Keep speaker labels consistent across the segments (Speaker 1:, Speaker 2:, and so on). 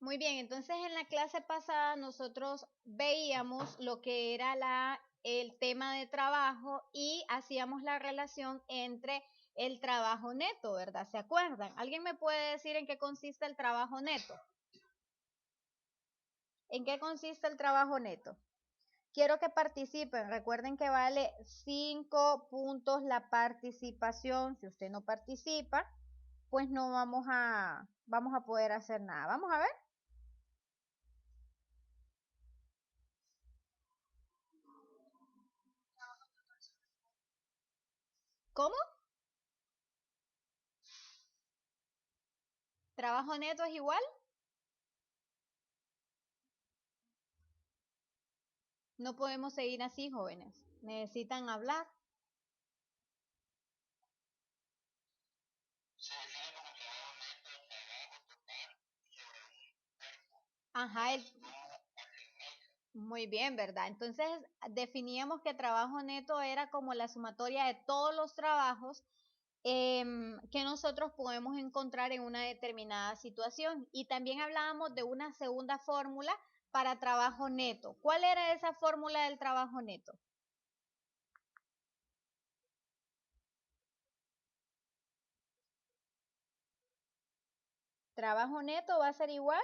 Speaker 1: Muy bien, entonces en la clase pasada nosotros veíamos lo que era el tema de trabajo y hacíamos la relación entre el trabajo neto, ¿verdad? ¿Se acuerdan? ¿Alguien me puede decir en qué consiste el trabajo neto? ¿En qué consiste el trabajo neto? Quiero que participen. Recuerden que vale 5 puntos la participación. Si usted no participa, pues no vamos a poder hacer nada. Vamos a ver. ¿Cómo? ¿Trabajo neto es igual? No podemos seguir así, jóvenes. Necesitan hablar. Ajá, muy bien, ¿verdad? Entonces definíamos que trabajo neto era como la sumatoria de todos los trabajos que nosotros podemos encontrar en una determinada situación. Y también hablábamos de una segunda fórmula para trabajo neto. ¿Cuál era esa fórmula del trabajo neto? ¿Trabajo neto va a ser igual?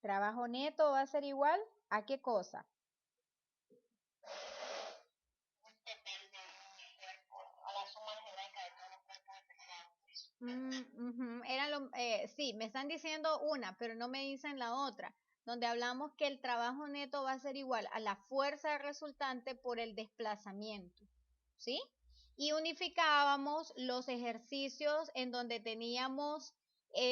Speaker 1: ¿Trabajo neto va a ser igual a qué cosa? Sí, me están diciendo una, pero no me dicen la otra, donde hablamos que el trabajo neto va a ser igual a la fuerza resultante por el desplazamiento, ¿sí? Y unificábamos los ejercicios en donde teníamos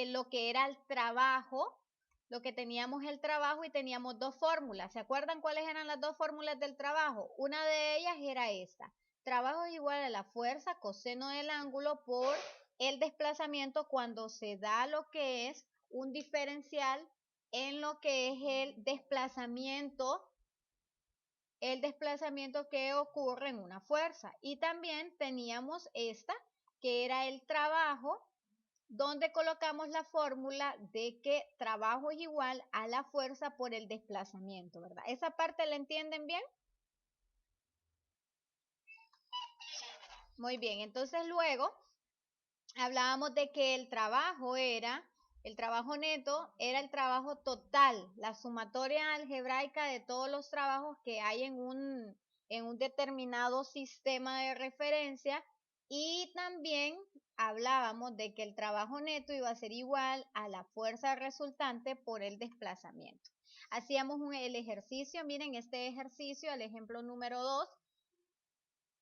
Speaker 1: lo que era el trabajo, lo que teníamos el trabajo y teníamos dos fórmulas. ¿Se acuerdan cuáles eran las dos fórmulas del trabajo? Una de ellas era esta. Trabajo es igual a la fuerza coseno del ángulo por el desplazamiento cuando se da lo que es un diferencial en lo que es el desplazamiento que ocurre en una fuerza. Y también teníamos esta, que era el trabajo, donde colocamos la fórmula de que trabajo es igual a la fuerza por el desplazamiento, ¿verdad? ¿Esa parte la entienden bien? Muy bien, entonces luego hablábamos de que el trabajo neto era el trabajo total, la sumatoria algebraica de todos los trabajos que hay en un determinado sistema de referencia y también hablábamos de que el trabajo neto iba a ser igual a la fuerza resultante por el desplazamiento. Hacíamos el ejercicio, miren este ejercicio, el ejemplo número 2,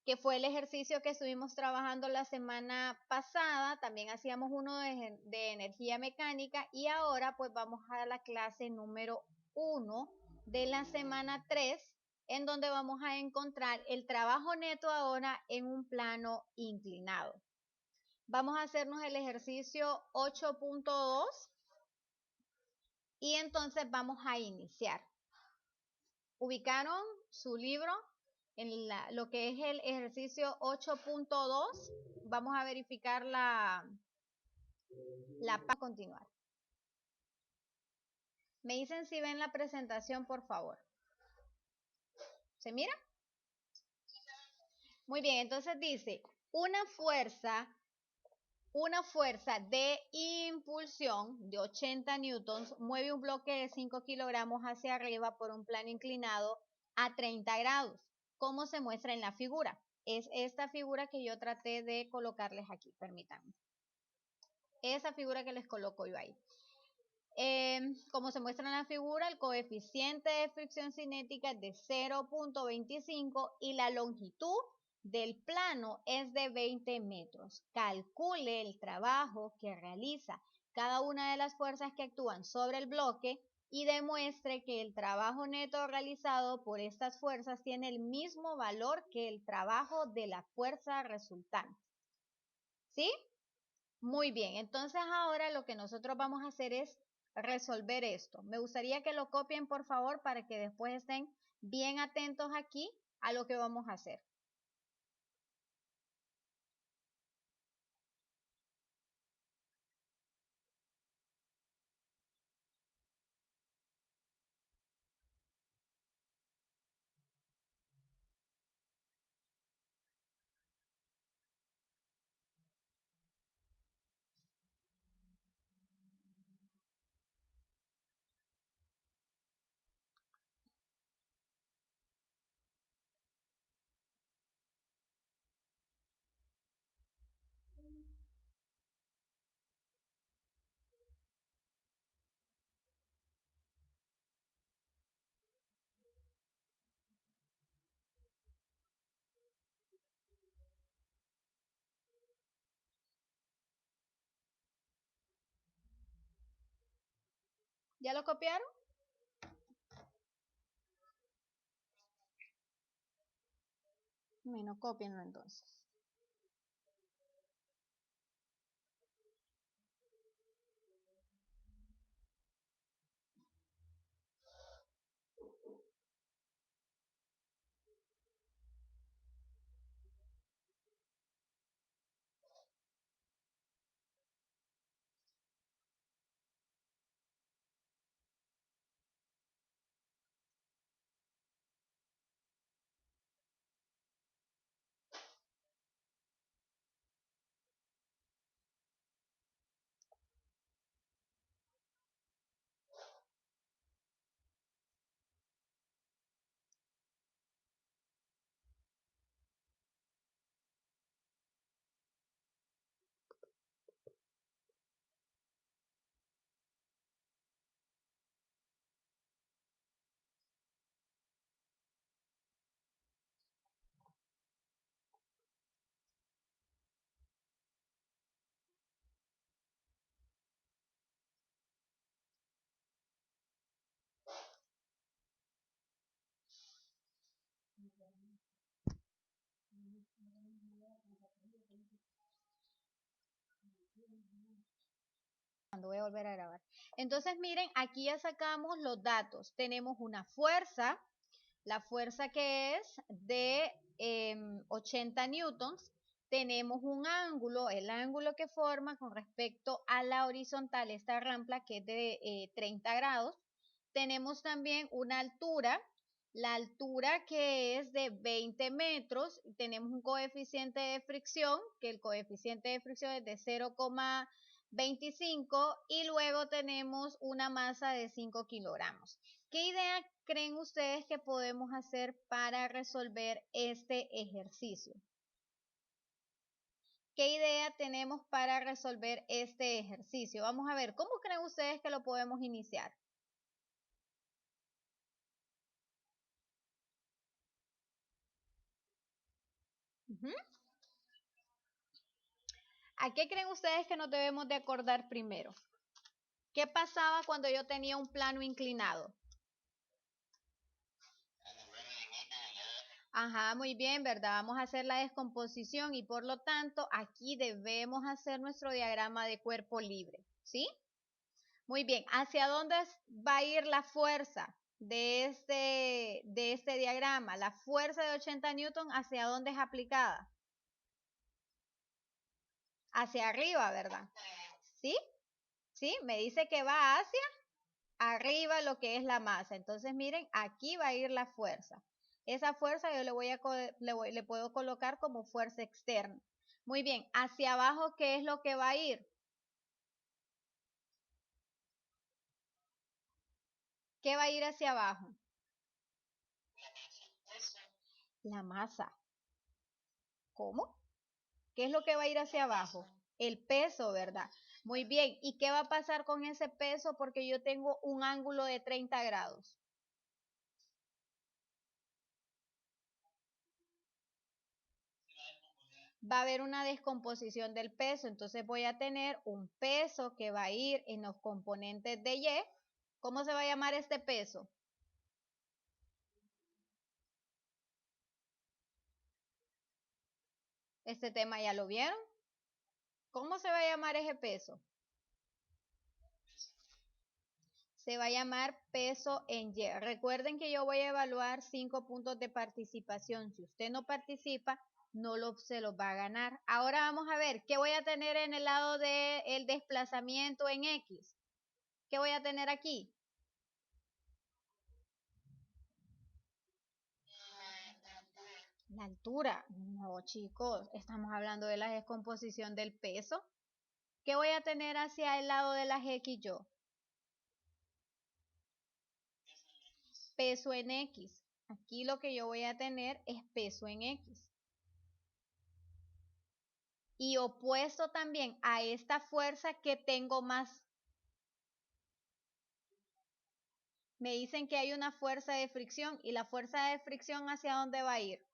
Speaker 1: que fue el ejercicio que estuvimos trabajando la semana pasada. También hacíamos uno de energía mecánica y ahora pues vamos a la clase número 1 de la semana 3, en donde vamos a encontrar el trabajo neto ahora en un plano inclinado. Vamos a hacernos el ejercicio 8.2 y entonces vamos a iniciar. ¿Ubicaron su libro en lo que es el ejercicio 8.2? Vamos a verificar para continuar. Me dicen si ven la presentación, por favor. ¿Se mira? Muy bien, entonces dice, una fuerza de impulsión de 80 newtons mueve un bloque de 5 kilogramos hacia arriba por un plano inclinado a 30 grados, como se muestra en la figura. Es esta figura que yo traté de colocarles aquí, permítanme. Esa figura que les coloco yo ahí. Como se muestra en la figura, el coeficiente de fricción cinética es de 0.25 y la longitud del plano es de 20 metros. Calcule el trabajo que realiza cada una de las fuerzas que actúan sobre el bloque y demuestre que el trabajo neto realizado por estas fuerzas tiene el mismo valor que el trabajo de la fuerza resultante. ¿Sí? Muy bien, entonces ahora lo que nosotros vamos a hacer es resolver esto. Me gustaría que lo copien, por favor, para que después estén bien atentos aquí a lo que vamos a hacer. ¿Ya lo copiaron? Bueno, copienlo entonces. Voy a volver a grabar. Entonces, miren, aquí ya sacamos los datos. Tenemos una fuerza, la fuerza que es de 80 newtons. Tenemos un ángulo, el ángulo que forma con respecto a la horizontal, esta rampa que es de 30 grados. Tenemos también una altura, la altura que es de 20 metros. Tenemos un coeficiente de fricción, que el coeficiente de fricción es de 0,25 y luego tenemos una masa de 5 kilogramos. ¿Qué idea creen ustedes que podemos hacer para resolver este ejercicio? ¿Qué idea tenemos para resolver este ejercicio? Vamos a ver, ¿cómo creen ustedes que lo podemos iniciar? ¿A qué creen ustedes que nos debemos de acordar primero? ¿Qué pasaba cuando yo tenía un plano inclinado? Ajá, muy bien, ¿verdad? Vamos a hacer la descomposición y por lo tanto aquí debemos hacer nuestro diagrama de cuerpo libre, ¿sí? Muy bien, ¿hacia dónde va a ir la fuerza de este diagrama? La fuerza de 80 newton, ¿hacia dónde es aplicada? Hacia arriba, ¿verdad? ¿Sí? ¿Sí? Me dice que va hacia arriba lo que es la masa. Entonces, miren, aquí va a ir la fuerza. Esa fuerza yo le puedo colocar como fuerza externa. Muy bien, hacia abajo, ¿qué es lo que va a ir? ¿Qué va a ir hacia abajo? La masa. ¿Cómo? ¿Qué es lo que va a ir hacia abajo? El peso, ¿verdad? Muy bien. ¿Y qué va a pasar con ese peso? Porque yo tengo un ángulo de 30 grados. Va a haber una descomposición del peso. Entonces voy a tener un peso que va a ir en los componentes de Y. ¿Cómo se va a llamar este peso? Este tema ya lo vieron. ¿Cómo se va a llamar ese peso? Se va a llamar peso en Y. Recuerden que yo voy a evaluar 5 puntos de participación. Si usted no participa, se los va a ganar. Ahora vamos a ver, ¿qué voy a tener en el lado del desplazamiento en X? ¿Qué voy a tener aquí? La altura. No, chicos, estamos hablando de la descomposición del peso. ¿Qué voy a tener hacia el lado de las X yo? Peso en X. Aquí lo que yo voy a tener es peso en X. Y opuesto también a esta fuerza que tengo más. Me dicen que hay una fuerza de fricción y la fuerza de fricción ¿hacia dónde va a ir?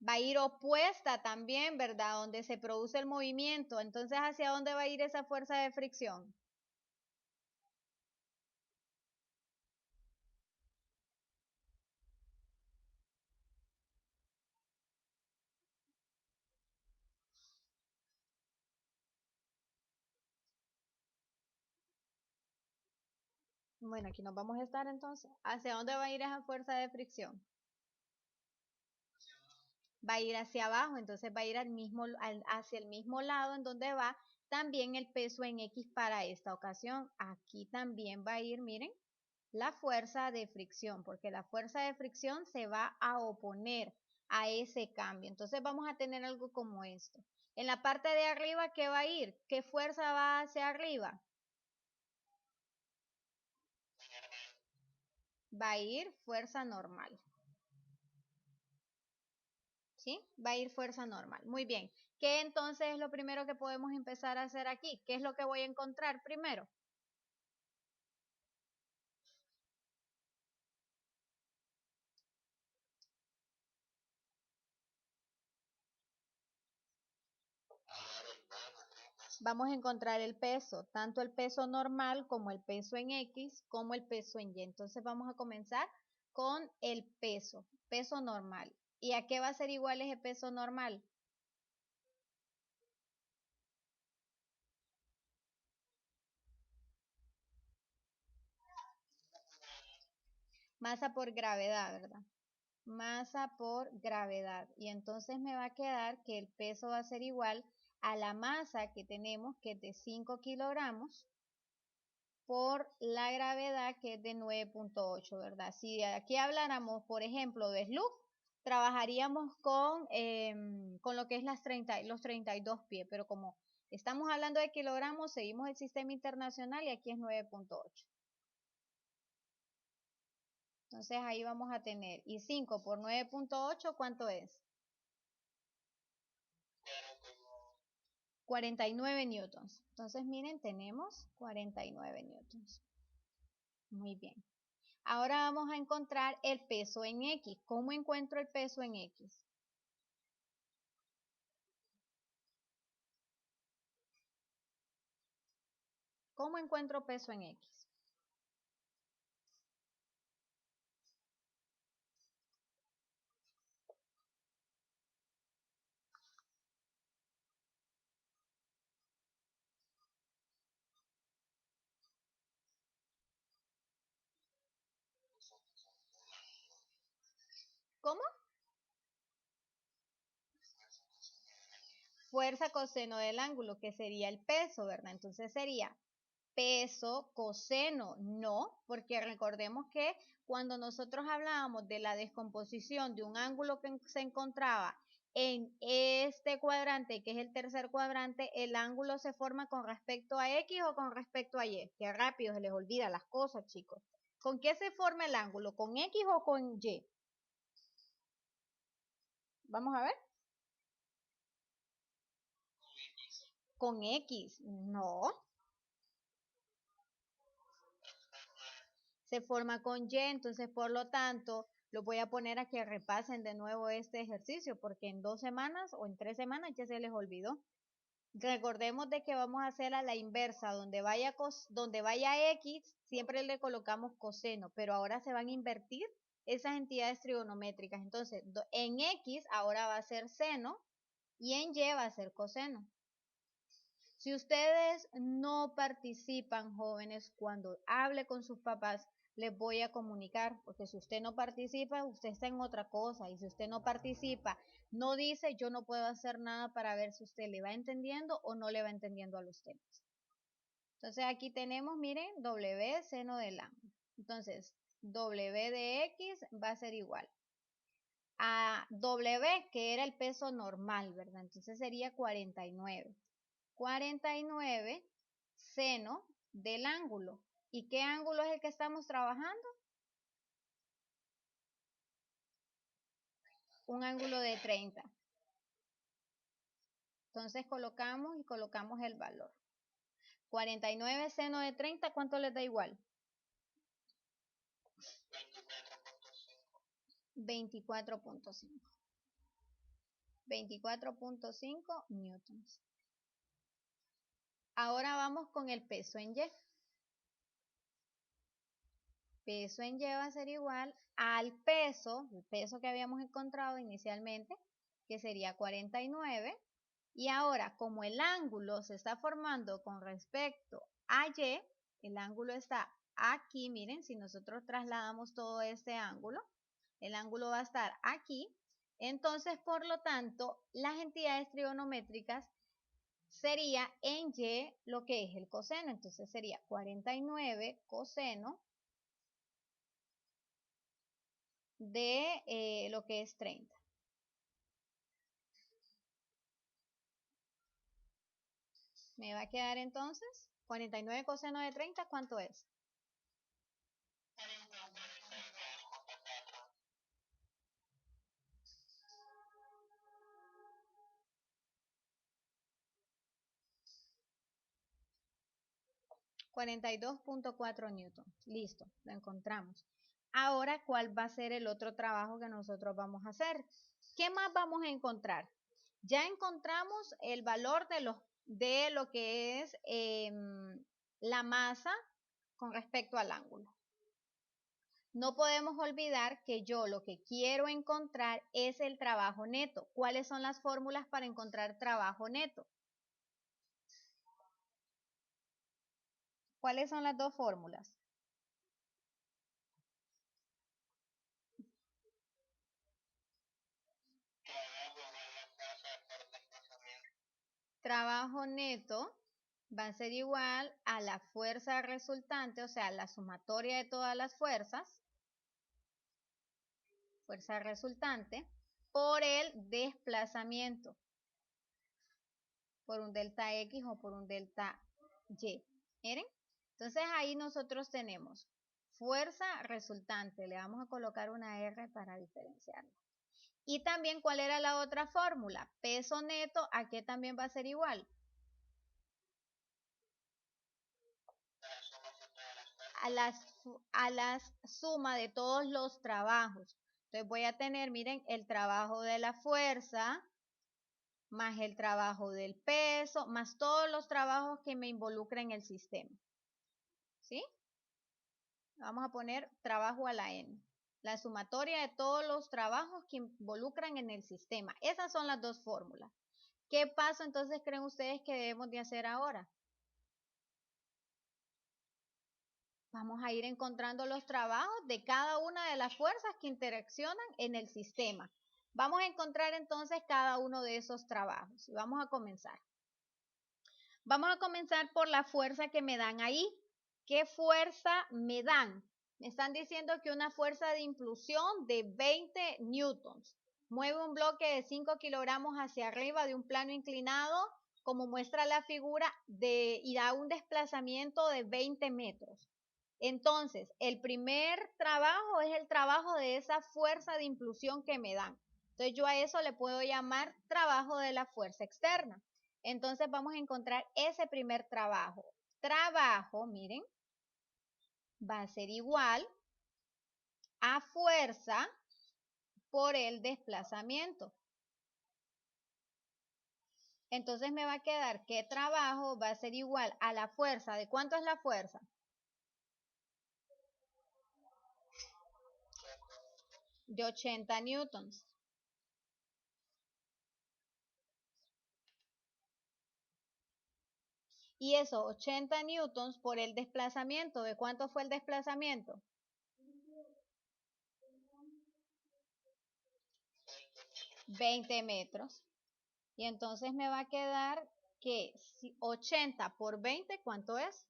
Speaker 1: Va a ir opuesta también, ¿verdad? Donde se produce el movimiento. Entonces, ¿hacia dónde va a ir esa fuerza de fricción? Bueno, aquí nos vamos a estar entonces. ¿Hacia dónde va a ir esa fuerza de fricción? Va a ir hacia abajo, entonces va a ir hacia el mismo lado en donde va también el peso en X para esta ocasión. Aquí también va a ir, miren, la fuerza de fricción, porque la fuerza de fricción se va a oponer a ese cambio. Entonces vamos a tener algo como esto. En la parte de arriba, ¿qué va a ir? ¿Qué fuerza va hacia arriba? Va a ir fuerza normal. ¿Sí? Va a ir fuerza normal. Muy bien. ¿Qué entonces es lo primero que podemos empezar a hacer aquí? ¿Qué es lo que voy a encontrar primero? Vamos a encontrar el peso, tanto el peso normal como el peso en X, como el peso en Y. Entonces vamos a comenzar con el peso normal. ¿Y a qué va a ser igual ese peso normal? Masa por gravedad, ¿verdad? Masa por gravedad. Y entonces me va a quedar que el peso va a ser igual a la masa que tenemos, que es de 5 kilogramos, por la gravedad, que es de 9.8, ¿verdad? Si aquí habláramos, por ejemplo, de slug, trabajaríamos con lo que es los 32 pies, pero como estamos hablando de kilogramos, seguimos el sistema internacional y aquí es 9.8. Entonces ahí vamos a tener, y 5 por 9.8, ¿cuánto es? 49 newtons. Entonces miren, tenemos 49 newtons. Muy bien. Ahora vamos a encontrar el peso en X. ¿Cómo encuentro el peso en X? ¿Cómo encuentro peso en X? ¿Cómo? Fuerza coseno del ángulo, que sería el peso, ¿verdad? Entonces sería peso coseno, no, porque recordemos que cuando nosotros hablábamos de la descomposición de un ángulo que se encontraba en este cuadrante, que es el tercer cuadrante, el ángulo se forma con respecto a X o con respecto a Y. Qué rápido se les olvida las cosas, chicos. ¿Con qué se forma el ángulo? ¿Con X o con Y? Vamos a ver. Con X. No, se forma con Y, entonces por lo tanto los voy a poner a que repasen de nuevo este ejercicio porque en 2 semanas o en 3 semanas ya se les olvidó. Recordemos de que vamos a hacer a la inversa, donde vaya X siempre le colocamos coseno, pero ahora se van a invertir esas entidades trigonométricas. Entonces en X ahora va a ser seno y en Y va a ser coseno. Si ustedes no participan, jóvenes, cuando hable con sus papás, les voy a comunicar, porque si usted no participa, usted está en otra cosa, y si usted no participa, no dice, yo no puedo hacer nada para ver si usted le va entendiendo o no le va entendiendo a los temas. Entonces aquí tenemos, miren, W seno del ángulo. Entonces, W de X va a ser igual a W, que era el peso normal, ¿verdad? Entonces sería 49. 49 seno del ángulo. ¿Y qué ángulo es el que estamos trabajando? Un ángulo de 30. Entonces colocamos y colocamos el valor. 49 seno de 30, ¿cuánto les da igual? 24.5. 24.5 newtons. Ahora vamos con el peso en Y. Peso en Y va a ser igual al peso, el peso que habíamos encontrado inicialmente, que sería 49. Y ahora, como el ángulo se está formando con respecto a Y, el ángulo está aquí, miren, si nosotros trasladamos todo este ángulo, el ángulo va a estar aquí. Entonces, por lo tanto, las entidades trigonométricas sería en Y lo que es el coseno. Entonces sería 49 coseno de lo que es 30. Me va a quedar entonces 49 coseno de 30, ¿cuánto es? 42.4 newton. Listo, lo encontramos. Ahora, ¿cuál va a ser el otro trabajo que nosotros vamos a hacer? ¿Qué más vamos a encontrar? Ya encontramos el valor de lo que es la masa con respecto al ángulo. No podemos olvidar que yo lo que quiero encontrar es el trabajo neto. ¿Cuáles son las fórmulas para encontrar trabajo neto? ¿Cuáles son las dos fórmulas? Trabajo neto va a ser igual a la fuerza resultante, o sea, la sumatoria de todas las fuerzas, fuerza resultante, por el desplazamiento, por un delta X o por un delta Y. ¿Miren? Entonces ahí nosotros tenemos fuerza resultante, le vamos a colocar una R para diferenciarla. Y también, ¿cuál era la otra fórmula? Peso neto, ¿a qué también va a ser igual? A la suma de todos los trabajos. Entonces voy a tener, miren, el trabajo de la fuerza, más el trabajo del peso, más todos los trabajos que me involucran en el sistema. ¿Sí? Vamos a poner trabajo a la N. La sumatoria de todos los trabajos que involucran en el sistema. Esas son las dos fórmulas. ¿Qué paso entonces creen ustedes que debemos de hacer ahora? Vamos a ir encontrando los trabajos de cada una de las fuerzas que interaccionan en el sistema. Vamos a encontrar entonces cada uno de esos trabajos y vamos a comenzar. Vamos a comenzar por la fuerza que me dan ahí. ¿Qué fuerza me dan? Me están diciendo que una fuerza de impulsión de 20 newtons. Mueve un bloque de 5 kilogramos hacia arriba de un plano inclinado, como muestra la figura, y da un desplazamiento de 20 metros. Entonces, el primer trabajo es el trabajo de esa fuerza de impulsión que me dan. Entonces, yo a eso le puedo llamar trabajo de la fuerza externa. Entonces, vamos a encontrar ese primer trabajo. Trabajo, miren, va a ser igual a fuerza por el desplazamiento. Entonces, me va a quedar que trabajo va a ser igual a la fuerza. ¿De cuánto es la fuerza? De 80 newtons. Y esos 80 newtons por el desplazamiento, ¿de cuánto fue el desplazamiento? 20 metros. Y entonces me va a quedar que 80 por 20, ¿cuánto es?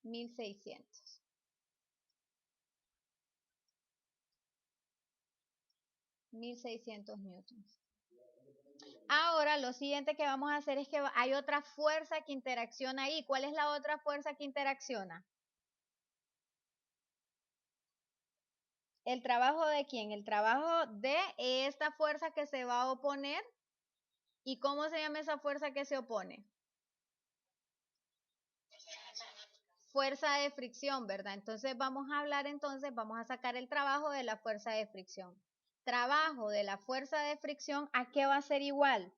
Speaker 1: 1600. 1600 newtons. Ahora lo siguiente que vamos a hacer es que hay otra fuerza que interacciona ahí. ¿Cuál es la otra fuerza que interacciona? ¿El trabajo de quién? El trabajo de esta fuerza que se va a oponer. ¿Y cómo se llama esa fuerza que se opone? Fuerza de fricción, ¿verdad? Entonces vamos a hablar, vamos a sacar el trabajo de la fuerza de fricción. Trabajo de la fuerza de fricción, ¿a qué va a ser igual?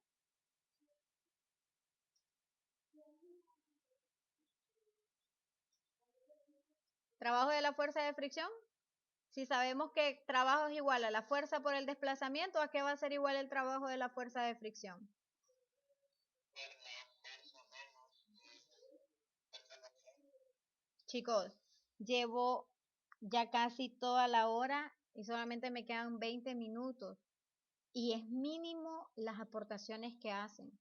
Speaker 1: Trabajo de la fuerza de fricción. Si sabemos que trabajo es igual a la fuerza por el desplazamiento, ¿a qué va a ser igual el trabajo de la fuerza de fricción? Chicos, llevo ya casi toda la hora y solamente me quedan 20 minutos. Y es mínimo las aportaciones que hacen.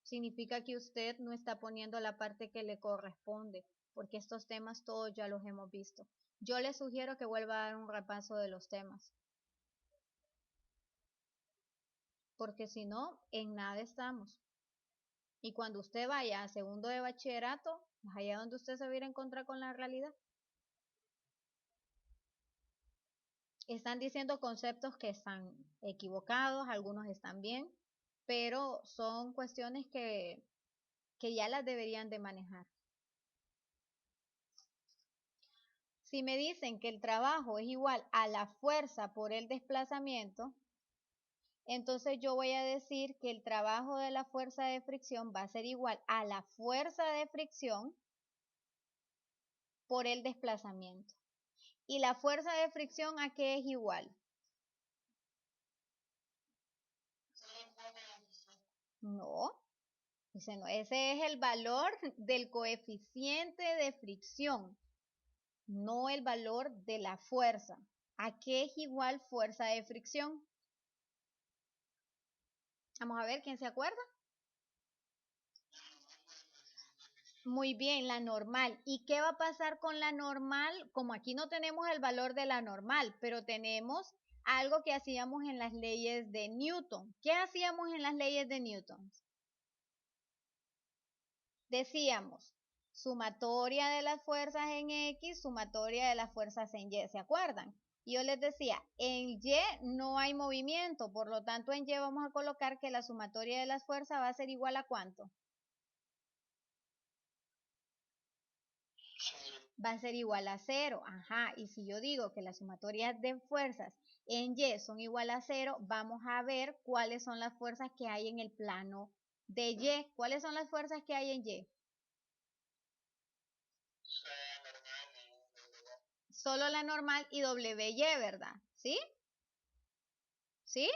Speaker 1: Significa que usted no está poniendo la parte que le corresponde, porque estos temas todos ya los hemos visto. Yo le sugiero que vuelva a dar un repaso de los temas, porque si no, en nada estamos. Y cuando usted vaya a segundo de bachillerato, es allá donde usted se va a ir a encontrar con la realidad. Están diciendo conceptos que están equivocados, algunos están bien, pero son cuestiones que ya las deberían de manejar. Si me dicen que el trabajo es igual a la fuerza por el desplazamiento, entonces yo voy a decir que el trabajo de la fuerza de fricción va a ser igual a la fuerza de fricción por el desplazamiento. ¿Y la fuerza de fricción a qué es igual? No, ese es el valor del coeficiente de fricción, no el valor de la fuerza. ¿A qué es igual fuerza de fricción? Vamos a ver, ¿quién se acuerda? Muy bien, la normal. ¿Y qué va a pasar con la normal? Como aquí no tenemos el valor de la normal, pero tenemos algo que hacíamos en las leyes de Newton. ¿Qué hacíamos en las leyes de Newton? Decíamos, sumatoria de las fuerzas en X, sumatoria de las fuerzas en Y, ¿se acuerdan? Y yo les decía, en Y no hay movimiento, por lo tanto en Y vamos a colocar que la sumatoria de las fuerzas va a ser igual a ¿cuánto? Va a ser igual a 0. Ajá, y si yo digo que las sumatorias de fuerzas en Y son igual a 0, vamos a ver cuáles son las fuerzas que hay en el plano de Y. ¿Cuáles son las fuerzas que hay en Y? Solo la normal y WY, ¿verdad? ¿Sí? ¿Sí?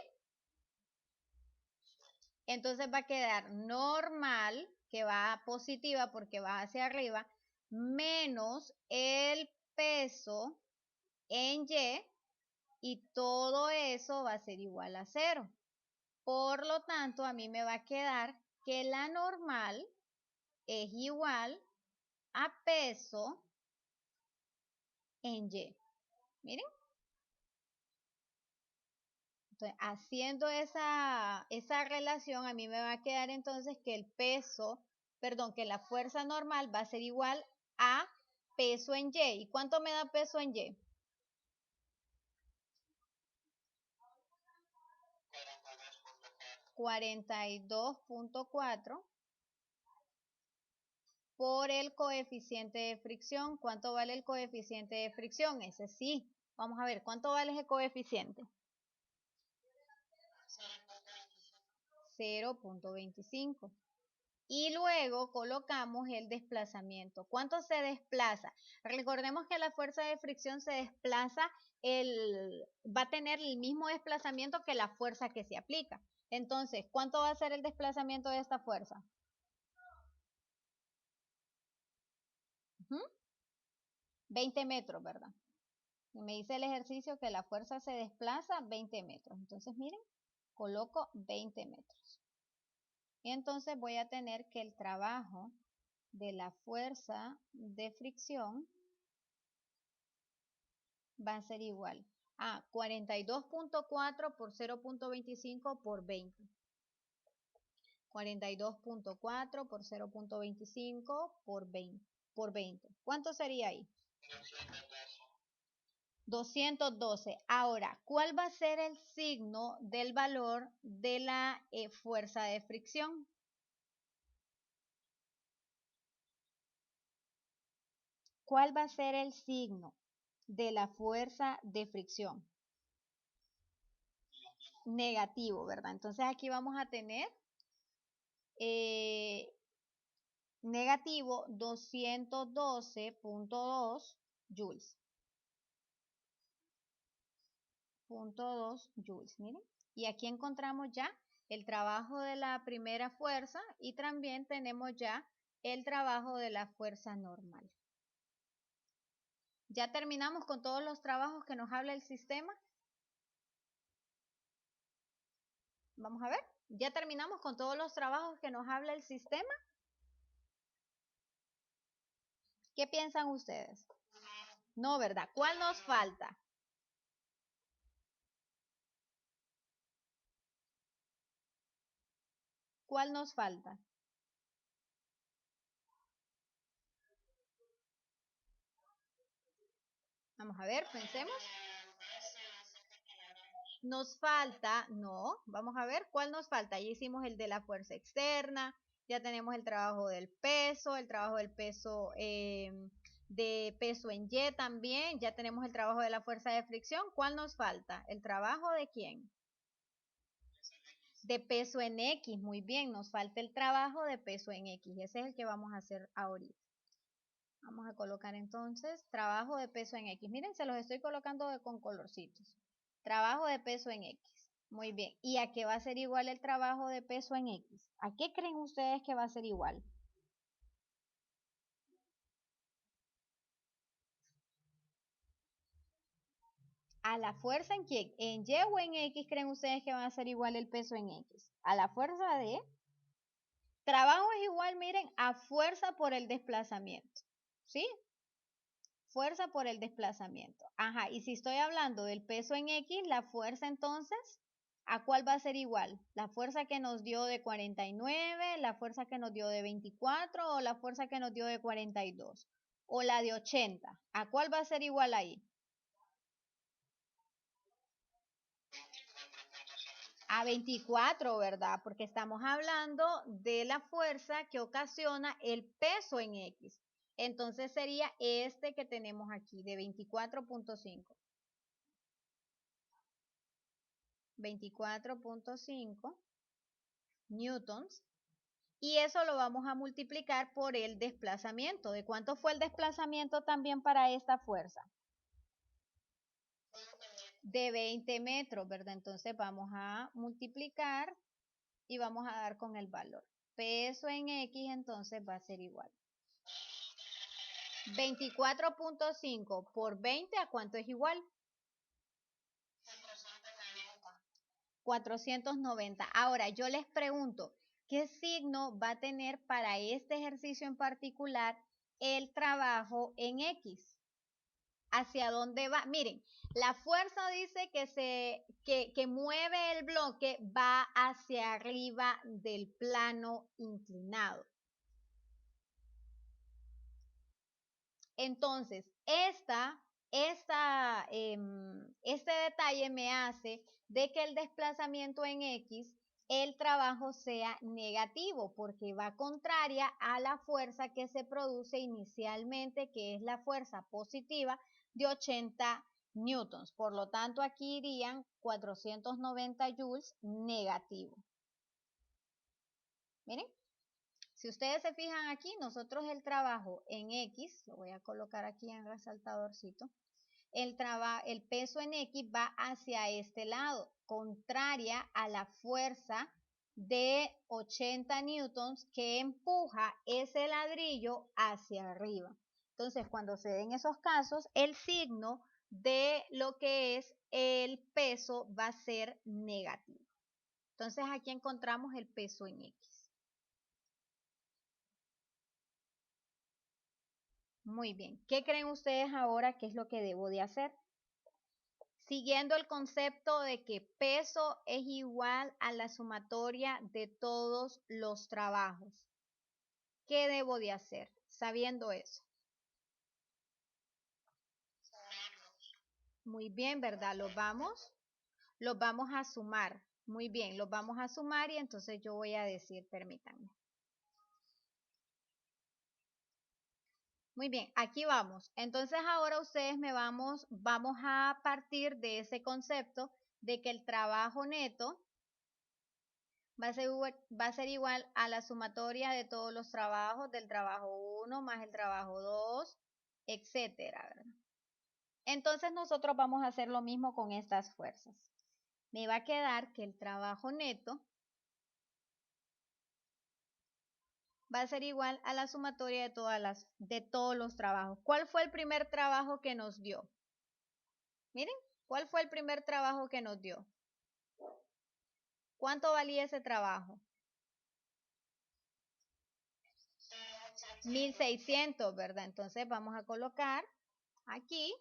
Speaker 1: Entonces va a quedar normal, que va positiva porque va hacia arriba, menos el peso en y todo eso va a ser igual a 0. Por lo tanto, a mí me va a quedar que la normal es igual a peso en Y. Miren. Entonces, haciendo esa relación, a mí me va a quedar entonces que el peso, perdón, que la fuerza normal va a ser igual a peso en Y. ¿Y cuánto me da peso en Y? 42.4 por el coeficiente de fricción. ¿Cuánto vale el coeficiente de fricción? Ese sí. Vamos a ver, ¿cuánto vale ese coeficiente? 0.25. Y luego colocamos el desplazamiento. ¿Cuánto se desplaza? Recordemos que la fuerza de fricción se desplaza, va a tener el mismo desplazamiento que la fuerza que se aplica. Entonces, ¿cuánto va a ser el desplazamiento de esta fuerza? 20 metros, ¿verdad? Y me dice el ejercicio que la fuerza se desplaza 20 metros. Entonces, miren, coloco 20 metros. Y entonces voy a tener que el trabajo de la fuerza de fricción va a ser igual a 42.4 por 0.25 por 20. 42.4 por 0.25 por 20. ¿Cuánto sería ahí? 212. Ahora, ¿cuál va a ser el signo del valor de la fuerza de fricción? ¿Cuál va a ser el signo de la fuerza de fricción? Negativo, ¿verdad? Entonces aquí vamos a tener negativo 212.2 joules. 0.2 joules, miren. Y aquí encontramos ya el trabajo de la primera fuerza y también tenemos ya el trabajo de la fuerza normal. Ya terminamos con todos los trabajos que nos habla el sistema. Vamos a ver. Ya terminamos con todos los trabajos que nos habla el sistema. ¿Qué piensan ustedes? No, ¿verdad? ¿Cuál nos falta? ¿Cuál nos falta? Vamos a ver, pensemos. Nos falta, no, vamos a ver cuál nos falta. Ya hicimos el de la fuerza externa, ya tenemos el trabajo del peso, el trabajo del peso de peso en Y también, ya tenemos el trabajo de la fuerza de fricción. ¿Cuál nos falta? ¿El trabajo de quién? De peso en X, muy bien, nos falta el trabajo de peso en X, ese es el que vamos a hacer ahorita. Vamos a colocar entonces trabajo de peso en X. Miren, se los estoy colocando con colorcitos. Trabajo de peso en X. Muy bien. ¿Y a qué va a ser igual el trabajo de peso en X? ¿A qué creen ustedes que va a ser igual? ¿A la fuerza en quién? ¿En Y o en X creen ustedes que va a ser igual el peso en X? A la fuerza de trabajo es igual, miren, a fuerza por el desplazamiento. ¿Sí? Fuerza por el desplazamiento. Ajá, y si estoy hablando del peso en X, la fuerza entonces, ¿a cuál va a ser igual? ¿La fuerza que nos dio de 49, la fuerza que nos dio de 24 o la fuerza que nos dio de 42? ¿O la de 80? ¿A cuál va a ser igual ahí? A 24, ¿verdad? Porque estamos hablando de la fuerza que ocasiona el peso en X. Entonces sería este que tenemos aquí, de 24.5. 24.5 newtons. Y eso lo vamos a multiplicar por el desplazamiento. ¿De cuánto fue el desplazamiento también para esta fuerza? De 20 metros, ¿verdad? Entonces vamos a multiplicar y vamos a dar con el valor. Peso en X entonces va a ser igual. 24.5 por 20, ¿a cuánto es igual? 490. Ahora, yo les pregunto, ¿qué signo va a tener para este ejercicio en particular el trabajo en X? ¿Hacia dónde va? Miren, la fuerza dice que mueve el bloque, va hacia arriba del plano inclinado. Entonces, este detalle me hace de que el desplazamiento en X, el trabajo sea negativo, porque va contraria a la fuerza que se produce inicialmente, que es la fuerza positiva de 80 newtons. Por lo tanto, aquí irían 490 joules negativo. Miren. Si ustedes se fijan aquí, nosotros el trabajo en X, lo voy a colocar aquí en resaltadorcito, el peso en X va hacia este lado. contraria a la fuerza de 80 newtons que empuja ese ladrillo hacia arriba. Entonces, cuando se den esos casos, el signo de lo que es el peso va a ser negativo. Entonces, aquí encontramos el peso en X. Muy bien. ¿Qué creen ustedes ahora que es lo que debo de hacer? Siguiendo el concepto de que peso es igual a la sumatoria de todos los trabajos. ¿Qué debo de hacer sabiendo eso? Muy bien, ¿verdad? Los vamos a sumar. Muy bien, los vamos a sumar y entonces yo voy a decir, permítanme. Muy bien, aquí vamos. Entonces ahora ustedes vamos a partir de ese concepto de que el trabajo neto va a ser igual a la sumatoria de todos los trabajos del trabajo 1 más el trabajo 2, etcétera, ¿verdad? Entonces nosotros vamos a hacer lo mismo con estas fuerzas. Me va a quedar que el trabajo neto va a ser igual a la sumatoria de todos los trabajos. ¿Cuál fue el primer trabajo que nos dio? Miren, ¿cuál fue el primer trabajo que nos dio? ¿Cuánto valía ese trabajo? 1600, ¿verdad? Entonces vamos a colocar aquí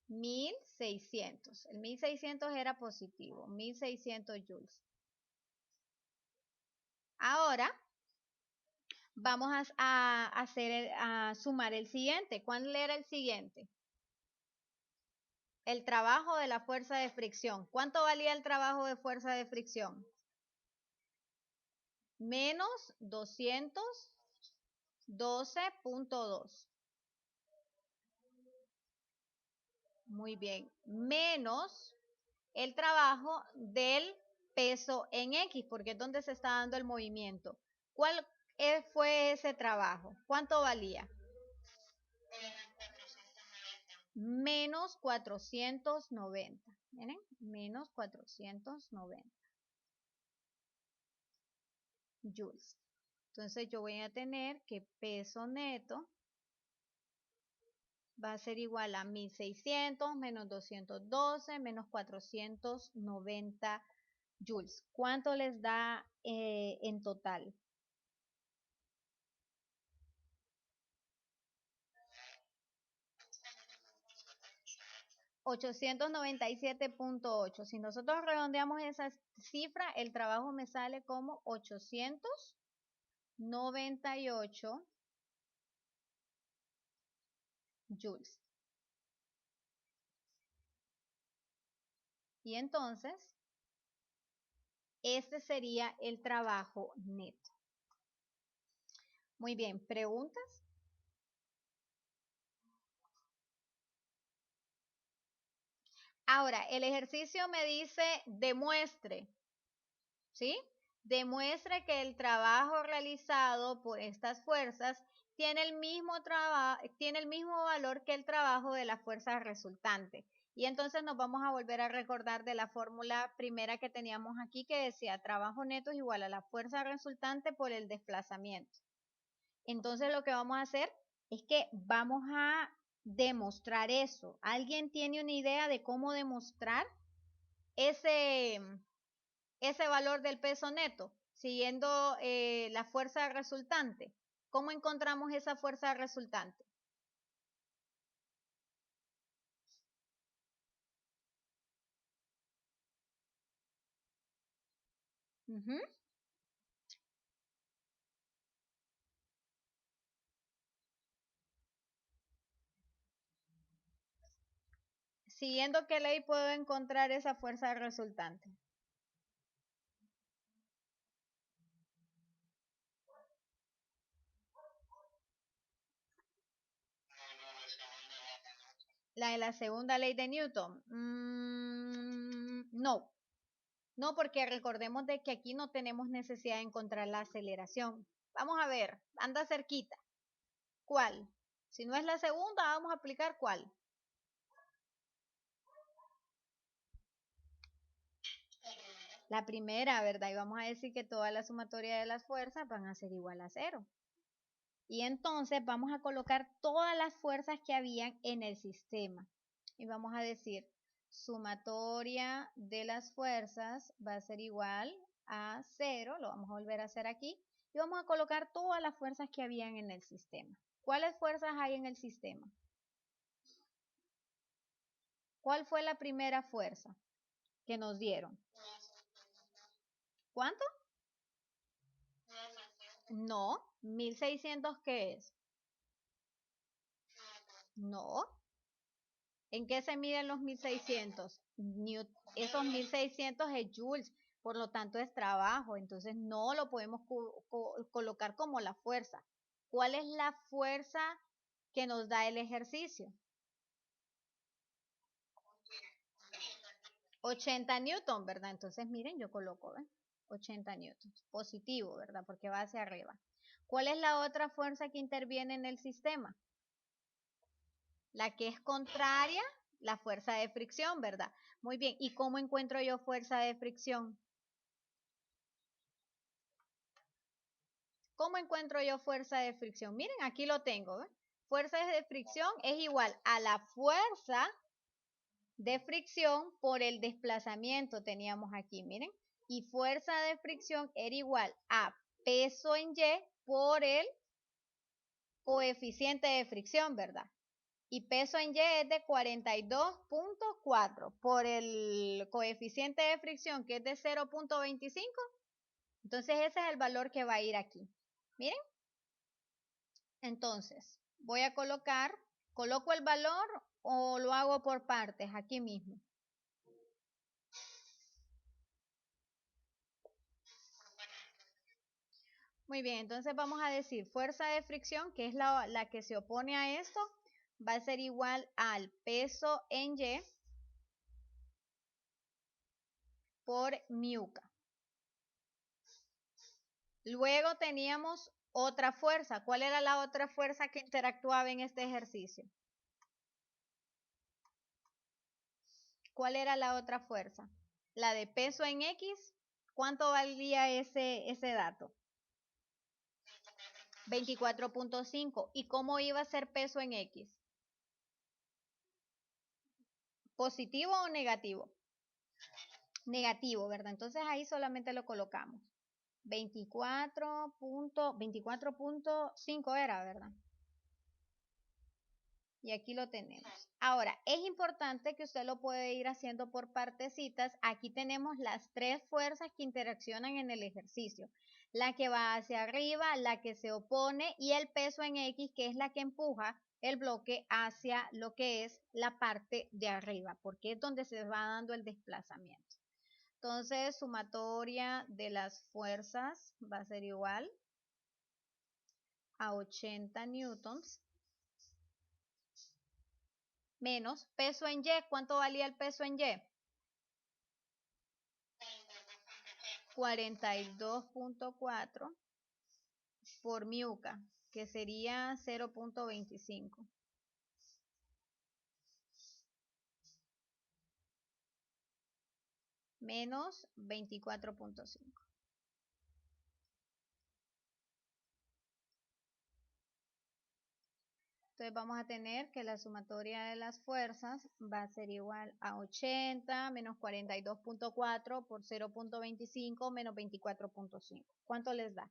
Speaker 1: 1600. El 1600 era positivo, 1600 joules. Ahora vamos a sumar el siguiente. ¿Cuál era el siguiente? El trabajo de la fuerza de fricción. ¿Cuánto valía el trabajo de fuerza de fricción? Menos 212.2. Muy bien. Menos el trabajo del peso en X, porque es donde se está dando el movimiento. ¿Cuál fue ese trabajo? ¿Cuánto valía? Menos 490. ¿Miren? Menos 490 joules. Entonces yo voy a tener que peso neto va a ser igual a 1600 menos 212 menos 490 joules. ¿Cuánto les da en total? 897.8. Si nosotros redondeamos esa cifra, el trabajo me sale como 898 joules. Y entonces, este sería el trabajo neto. Muy bien, ¿preguntas? Ahora, el ejercicio me dice demuestre, ¿sí? Demuestre que el trabajo realizado por estas fuerzas tiene el mismo valor que el trabajo de la fuerza resultante. Y entonces nos vamos a volver a recordar de la fórmula primera que teníamos aquí que decía trabajo neto es igual a la fuerza resultante por el desplazamiento. Entonces lo que vamos a hacer es que vamos a demostrar eso. ¿Alguien tiene una idea de cómo demostrar ese valor del peso neto siguiendo la fuerza resultante? ¿Cómo encontramos esa fuerza resultante? Siguiendo qué ley puedo encontrar esa fuerza resultante. La de la segunda ley de Newton. No, no, porque recordemos de que aquí no tenemos necesidad de encontrar la aceleración. Vamos a ver, anda cerquita. ¿Cuál? Si no es la segunda, vamos a aplicar ¿cuál? La primera, ¿verdad? Y vamos a decir que toda la sumatoria de las fuerzas van a ser igual a 0. Y entonces vamos a colocar todas las fuerzas que habían en el sistema. Y vamos a decir, sumatoria de las fuerzas va a ser igual a 0. Lo vamos a volver a hacer aquí. Y vamos a colocar todas las fuerzas que habían en el sistema. ¿Cuáles fuerzas hay en el sistema? ¿Cuál fue la primera fuerza que nos dieron? ¿Cuánto? No, 1600, ¿qué es? No. ¿En qué se miden los 1600? Esos 1600 es joules, por lo tanto es trabajo, entonces no lo podemos colocar como la fuerza. ¿Cuál es la fuerza que nos da el ejercicio? 80 newton, ¿verdad? Entonces miren, yo coloco, ¿ven? 80 newtons, positivo, ¿verdad? Porque va hacia arriba. ¿Cuál es la otra fuerza que interviene en el sistema? La que es contraria, la fuerza de fricción, ¿verdad? Muy bien, ¿y cómo encuentro yo fuerza de fricción? ¿Cómo encuentro yo fuerza de fricción? Miren, aquí lo tengo, ¿eh? Fuerza de fricción es igual a la fuerza de fricción por el desplazamiento, teníamos aquí, miren. Y fuerza de fricción era igual a peso en Y por el coeficiente de fricción, ¿verdad? Y peso en Y es de 42.4 por el coeficiente de fricción que es de 0.25. Entonces ese es el valor que va a ir aquí. Miren. Entonces, voy a ¿coloco el valor o lo hago por partes aquí mismo? Muy bien, entonces vamos a decir fuerza de fricción, que es la que se opone a esto, va a ser igual al peso en Y por miuca. Luego teníamos otra fuerza. ¿Cuál era la otra fuerza que interactuaba en este ejercicio? ¿Cuál era la otra fuerza? La de peso en X. ¿Cuánto valía ese dato? 24.5. ¿Y cómo iba a ser peso en X? ¿Positivo o negativo? Negativo, ¿verdad? Entonces ahí solamente lo colocamos. 24.5 era, ¿verdad? Y aquí lo tenemos. Ahora, es importante que usted lo puede ir haciendo por partecitas. Aquí tenemos las tres fuerzas que interaccionan en el ejercicio. La que va hacia arriba, la que se opone y el peso en X, que es la que empuja el bloque hacia lo que es la parte de arriba, porque es donde se va dando el desplazamiento. Entonces, sumatoria de las fuerzas va a ser igual a 80 newtons menos peso en Y. ¿Cuánto valía el peso en Y? 42.4 por miuca, que sería 0.25. Menos 24.5. Entonces vamos a tener que la sumatoria de las fuerzas va a ser igual a 80 menos 42.4 por 0.25 menos 24.5. ¿Cuánto les da?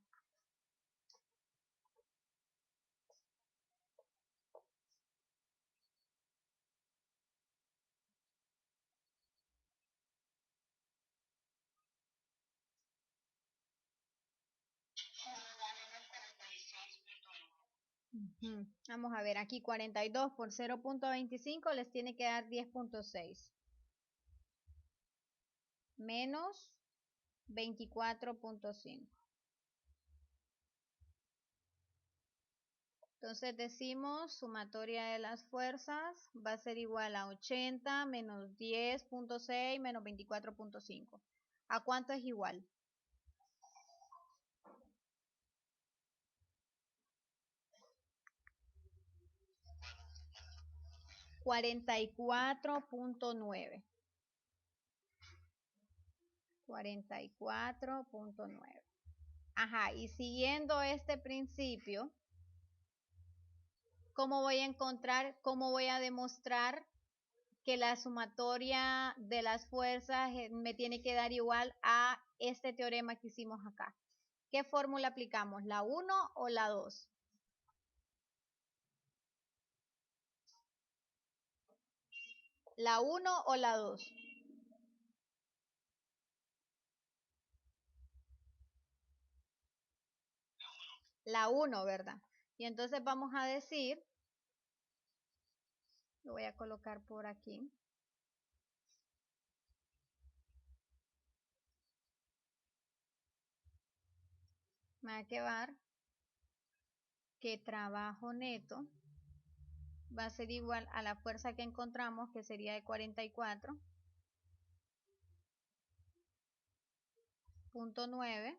Speaker 1: Vamos a ver, aquí 42 por 0.25 les tiene que dar 10.6 menos 24.5. Entonces decimos sumatoria de las fuerzas va a ser igual a 80 menos 10.6 menos 24.5. ¿A cuánto es igual? 44.9. 44.9. Ajá, y siguiendo este principio, ¿cómo voy a encontrar, cómo voy a demostrar que la sumatoria de las fuerzas me tiene que dar igual a este teorema que hicimos acá? ¿Qué fórmula aplicamos? ¿La 1 o la 2? ¿La 1 o la 2? La 1, ¿verdad? Y entonces vamos a decir, lo voy a colocar por aquí. Me va a quedar que trabajo neto va a ser igual a la fuerza que encontramos, que sería de 44.9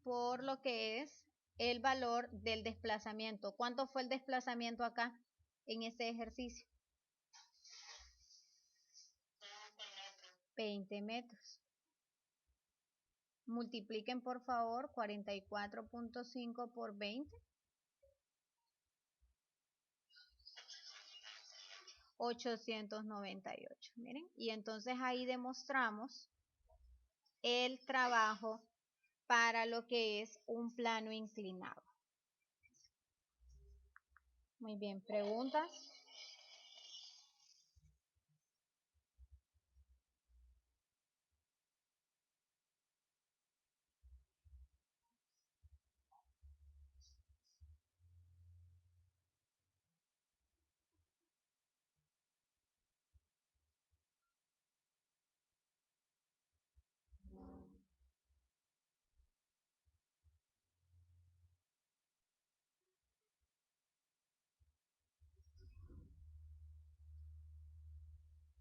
Speaker 1: por lo que es el valor del desplazamiento. ¿Cuánto fue el desplazamiento acá en este ejercicio? 20 metros. Multipliquen por favor 44.5 por 20. 898. Miren, y entonces ahí demostramos el trabajo para lo que es un plano inclinado. Muy bien, ¿preguntas?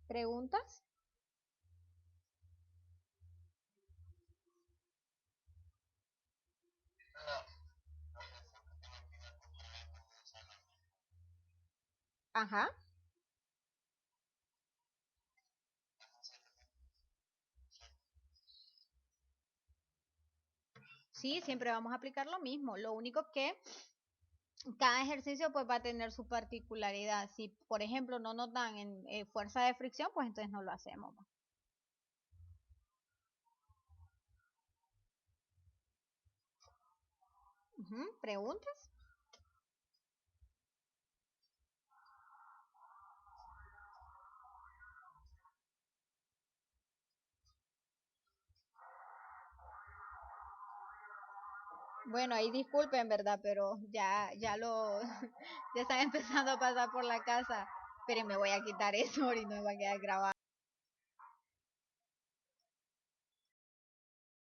Speaker 1: ¿Preguntas? Ajá. Sí, siempre vamos a aplicar lo mismo. Lo único que cada ejercicio pues va a tener su particularidad. Si por ejemplo no nos dan en fuerza de fricción, pues entonces no lo hacemos. ¿Preguntas? Bueno, ahí disculpen, ¿verdad? Pero ya ya están empezando a pasar por la casa. Pero me voy a quitar eso y no me va a quedar grabado.